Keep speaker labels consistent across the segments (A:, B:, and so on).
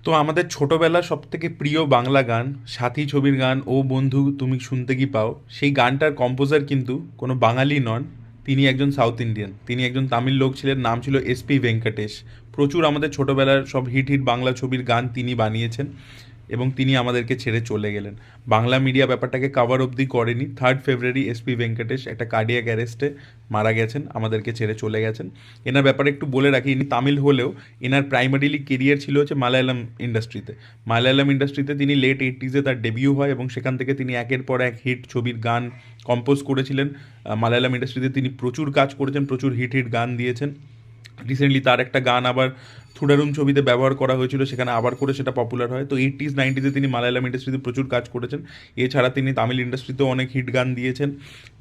A: তো আমাদের ছোটবেলার সবথেকে প্রিয় বাংলা গান সাথী ছবির গান ও বন্ধু তুমি শুনতে কি পাও, সেই গানটার কম্পোজার কিন্তু কোনো বাঙালি নন। তিনি একজন সাউথ ইন্ডিয়ান, তিনি একজন তামিল লোক ছিলেন, নাম ছিল এসপি ভেঙ্কটেশ। প্রচুর আমাদের ছোটবেলার সব হিট হিট বাংলা ছবির গান তিনি বানিয়েছেন এবং তিনি আমাদেরকে ছেড়ে চলে গেলেন। বাংলা মিডিয়া ব্যাপারটাকে কাভার অবধি করেনি। 3 ফেব্রুয়ারি এসপি ভেঙ্কটেশ একটা কার্ডিয়াক অ্যারেস্টে মারা গেছেন, আমাদেরকে ছেড়ে চলে গেছেন। এনার ব্যাপারে একটু বলে রাখি, ইনি তামিল হলেও এনার প্রাইমারিলি কেরিয়ার ছিল হচ্ছে মালায়ালাম ইন্ডাস্ট্রিতে। মালায়ালাম ইন্ডাস্ট্রিতে তিনি লেট 80s তার ডেবিউ হয় এবং সেখান থেকে তিনি একের পর এক হিট ছবির গান কম্পোজ করেছিলেন। মালায়ালাম ইন্ডাস্ট্রিতে তিনি প্রচুর কাজ করেছেন, প্রচুর হিট হিট গান দিয়েছেন। রিসেন্টলি তার একটা গান আবার থুডারুম ছবিতে ব্যবহার করা হয়েছিল, সেখানে আবার করে সেটা পপুলার হয়। তো 80s 90s তিনি মালায়ালাম ইন্ডাস্ট্রিতে প্রচুর কাজ করেছেন। এছাড়া তিনি তামিল ইন্ডাস্ট্রিতেও অনেক হিট গান দিয়েছেন।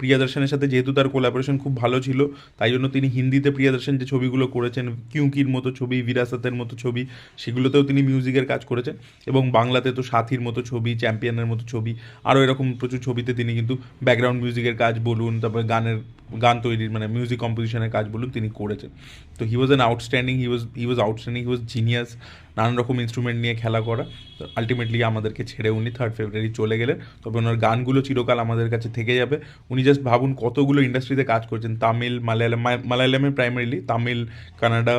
A: প্রিয়াদর্শনের সাথে যেহেতু তার কোলাবোরেশন খুব ভালো ছিল, তাই জন্য তিনি হিন্দিতে প্রিয়াদর্শন যে ছবিগুলো করেছেন, কিউকির মতো ছবি, বিরাসতের মতো ছবি, সেগুলোতেও তিনি মিউজিকের কাজ করেছেন। এবং বাংলাতে তো সাথীর মতো ছবি, চ্যাম্পিয়নের মতো ছবি, আরও এরকম প্রচুর ছবিতে তিনি কিন্তু ব্যাকগ্রাউন্ড মিউজিকের কাজ বলুন, তারপরে গান তৈরির মানে মিউজিক কম্পোজিশনের কাজ বলুন, তিনি করেছেন। তো he was an outstanding, he was outstanding, he was genius. নানান রকম ইনস্ট্রুমেন্ট নিয়ে খেলা করা। তো আলটিমেটলি আমাদেরকে ছেড়ে উনি 3 ফেব্রুয়ারি চলে গেলেন। তবে ওনার গানগুলো চিরকাল আমাদের কাছে থেকে যাবে। উনি জাস্ট ভাবুন কতগুলো ইন্ডাস্ট্রিতে কাজ করছেন, তামিল, মালায়ালাম, মালায়ালামে প্রাইমারিলি, তামিল, কানাডা,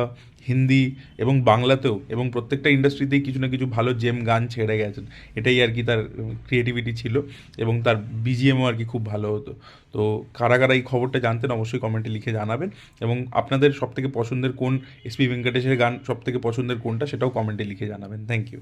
A: হিন্দি এবং বাংলাতেও, এবং প্রত্যেকটা ইন্ডাস্ট্রিতেই কিছু না কিছু ভালো জেম গান ছেড়ে গেছেন। এটাই আর কি তার ক্রিয়েটিভিটি ছিল, এবং তার বিজিএমও আর কি খুব ভালো হতো। তো কারা কারা এই খবরটা জানতেন অবশ্যই কমেন্টে লিখে জানাবেন, এবং আপনাদের সবথেকে পছন্দের কোন এসপি ভেঙ্কটেশের গান সবথেকে পছন্দের কোনটা সেটাও কমেন্টে লিখে জানাবেন। Thank you.